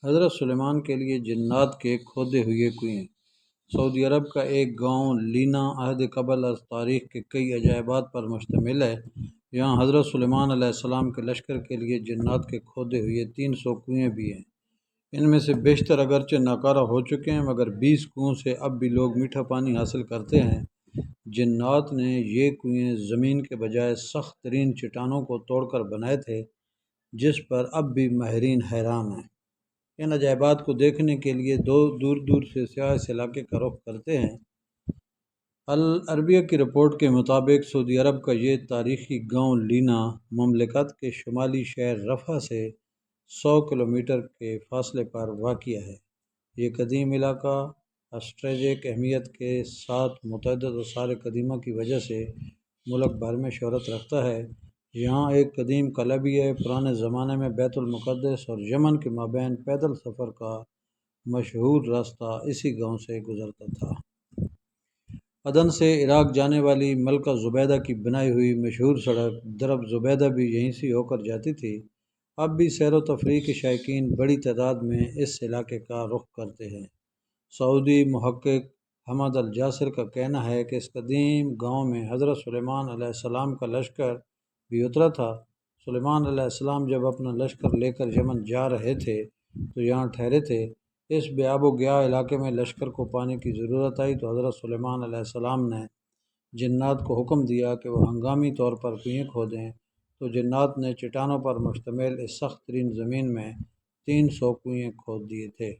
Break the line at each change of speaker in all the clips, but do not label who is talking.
حضرت سلیمان کے لیے جنات کے کھودے ہوئے کنویں۔ سعودی عرب کا ایک گاؤں لینا عہد قبل از تاریخ کے کئی عجائبات پر مشتمل ہے۔ یہاں حضرت سلیمان علیہ السلام کے لشکر کے لیے جنات کے کھودے ہوئے 300 کنویں بھی ہیں۔ ان میں سے بیشتر اگرچہ ناکارہ ہو چکے ہیں، مگر 20 کنووں سے اب بھی لوگ میٹھا پانی حاصل کرتے ہیں۔ جنات نے یہ کنویں زمین کے بجائے سخت ترین چٹانوں کو توڑ کر بنائے تھے، جس پر اب بھی ماہرین حیران ہیں۔ ان عجائبات کو دیکھنے کے لیے دور دور سے سیاح اس علاقے کا رخ کرتے ہیں۔ العربیہ کی رپورٹ کے مطابق سعودی عرب کا یہ تاریخی گاؤں لینا مملکت کے شمالی شہر رفح سے 100 کلومیٹر کے فاصلے پر واقع ہے۔ یہ قدیم علاقہ اسٹریٹجک اہمیت کے ساتھ متعدد آثار قدیمہ کی وجہ سے ملک بھر میں شہرت رکھتا ہے۔ یہاں ایک قدیم قلعہ بھی ہے۔ پرانے زمانے میں بیت المقدس اور یمن کے مابین پیدل سفر کا مشہور راستہ اسی گاؤں سے گزرتا تھا۔ عدن سے عراق جانے والی ملکہ زبیدہ کی بنائی ہوئی مشہور سڑک درب زبیدہ بھی یہیں سے ہو کر جاتی تھی۔ اب بھی سیر و تفریح کے شائقین بڑی تعداد میں اس علاقے کا رخ کرتے ہیں۔ سعودی محقق حمد الجاسر کا کہنا ہے کہ اس قدیم گاؤں میں حضرت سلیمان علیہ السلام کا لشکر بھی اترا تھا۔ سلیمان علیہ السلام جب اپنا لشکر لے کر یمن جا رہے تھے تو یہاں ٹھہرے تھے۔ اس بے آب و گیا علاقے میں لشکر کو پانی کی ضرورت آئی تو حضرت سلیمان علیہ السلام نے جنات کو حکم دیا کہ وہ ہنگامی طور پر کنویں کھودیں، تو جنات نے چٹانوں پر مشتمل اس سخت ترین زمین میں 300 کنویں کھود دیے تھے۔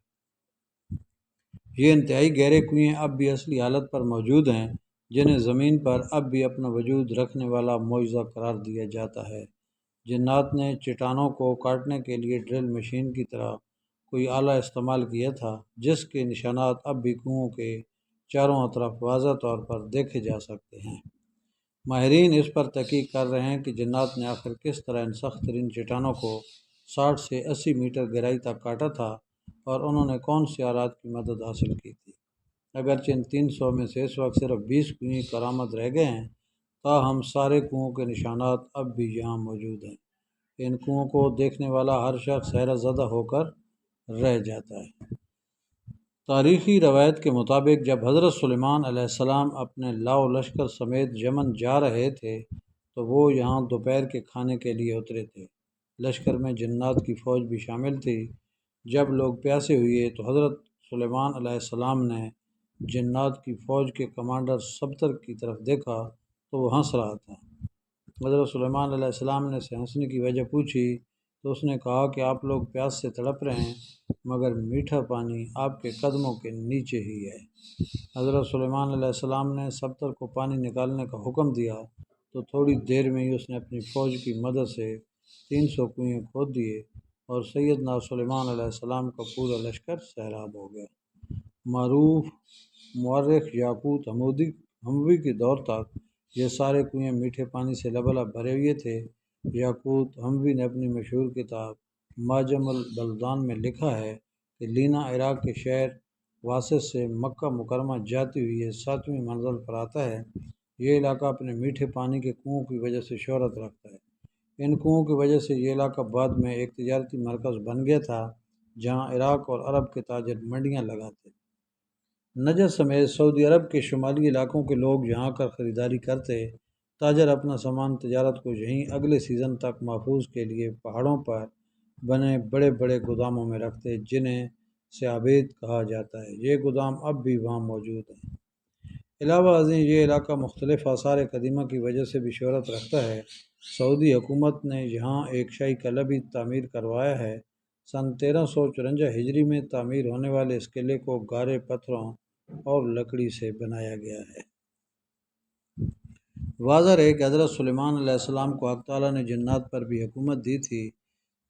یہ انتہائی گہرے کنویں اب بھی اصلی حالت پر موجود ہیں، جنہیں زمین پر اب بھی اپنا وجود رکھنے والا معجزہ قرار دیا جاتا ہے۔ جنات نے چٹانوں کو کاٹنے کے لیے ڈرل مشین کی طرح کوئی آلہ استعمال کیا تھا، جس کے نشانات اب بھی کنووں کے چاروں طرف واضح طور پر دیکھے جا سکتے ہیں۔ ماہرین اس پر تحقیق کر رہے ہیں کہ جنات نے آخر کس طرح ان سخت ترین چٹانوں کو 60 سے 80 میٹر گہرائی تک کاٹا تھا اور انہوں نے کون سے آلات کی مدد حاصل کی تھی۔ اگرچہ ان 300 میں سے اس وقت صرف 20 کنویں کارآمد رہ گئے ہیں، تاہم سارے کنووں کے نشانات اب بھی یہاں موجود ہیں۔ ان کنووں کو دیکھنے والا ہر شخص حیرت زدہ ہو کر رہ جاتا ہے۔ تاریخی روایت کے مطابق جب حضرت سلیمان علیہ السلام اپنے لاؤ لشکر سمیت یمن جا رہے تھے تو وہ یہاں دوپہر کے کھانے کے لیے اترے تھے۔ لشکر میں جنات کی فوج بھی شامل تھی۔ جب لوگ پیاسے ہوئے تو حضرت سلیمان علیہ السلام نے جنات کی فوج کے کمانڈر سبتر کی طرف دیکھا تو وہ ہنس رہا تھا۔ حضرت سلیمان علیہ السلام نے اسے ہنسنے کی وجہ پوچھی تو اس نے کہا کہ آپ لوگ پیاس سے تڑپ رہے ہیں، مگر میٹھا پانی آپ کے قدموں کے نیچے ہی ہے۔ حضرت سلیمان علیہ السلام نے سبتر کو پانی نکالنے کا حکم دیا تو تھوڑی دیر میں ہی اس نے اپنی فوج کی مدد سے 300 کنویں کھود دیے اور سیدنا سلیمان علیہ السلام کا پورا لشکر سیراب ہو گیا۔ معروف مورخ یاقوت حموی کے دور تک یہ سارے کنویں میٹھے پانی سے لبالب بھرے ہوئے تھے۔ یاقوت حموی نے اپنی مشہور کتاب معجم البلدان میں لکھا ہے کہ لینا عراق کے شہر واسط سے مکہ مکرمہ جاتی ہوئی یہ 7ویں منزل پر آتا ہے۔ یہ علاقہ اپنے میٹھے پانی کے کنووں کی وجہ سے شہرت رکھتا ہے۔ ان کنووں کی وجہ سے یہ علاقہ بعد میں ایک تجارتی مرکز بن گیا تھا، جہاں عراق اور عرب کے تاجر منڈیاں لگاتے۔ نجد سمیت سعودی عرب کے شمالی علاقوں کے لوگ یہاں کر خریداری کرتے۔ تاجر اپنا سامان تجارت کو یہیں اگلے سیزن تک محفوظ کے لیے پہاڑوں پر بنے بڑے بڑے گوداموں میں رکھتے، جنہیں سیابید کہا جاتا ہے۔ یہ گودام اب بھی وہاں موجود ہیں۔ علاوہ ازیں یہ علاقہ مختلف آثار قدیمہ کی وجہ سے بھی شہرت رکھتا ہے۔ سعودی حکومت نے یہاں ایک شاہی قلعہ بھی تعمیر کروایا ہے۔ سن 1354 ہجری میں تعمیر ہونے والے اس قلعے کو گارے پتھروں اور لکڑی سے بنایا گیا ہے۔ واضح رہے کہ حضرت سلیمان علیہ السلام کو حق تعالیٰ نے جنات پر بھی حکومت دی تھی۔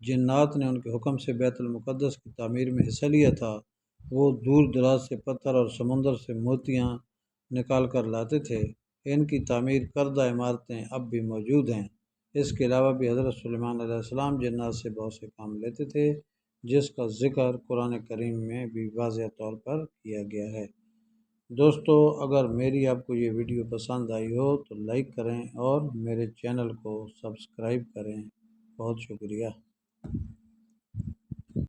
جنات نے ان کے حکم سے بیت المقدس کی تعمیر میں حصہ لیا تھا۔ وہ دور دراز سے پتھر اور سمندر سے موتیاں نکال کر لاتے تھے۔ ان کی تعمیر کردہ عمارتیں اب بھی موجود ہیں۔ اس کے علاوہ بھی حضرت سلیمان علیہ السلام جنات سے بہت سے کام لیتے تھے، جس کا ذکر قرآن کریم میں بھی واضح طور پر کیا گیا ہے۔ دوستو، اگر میری آپ کو یہ ویڈیو پسند آئی ہو تو لائک کریں اور میرے چینل کو سبسکرائب کریں۔ بہت شکریہ۔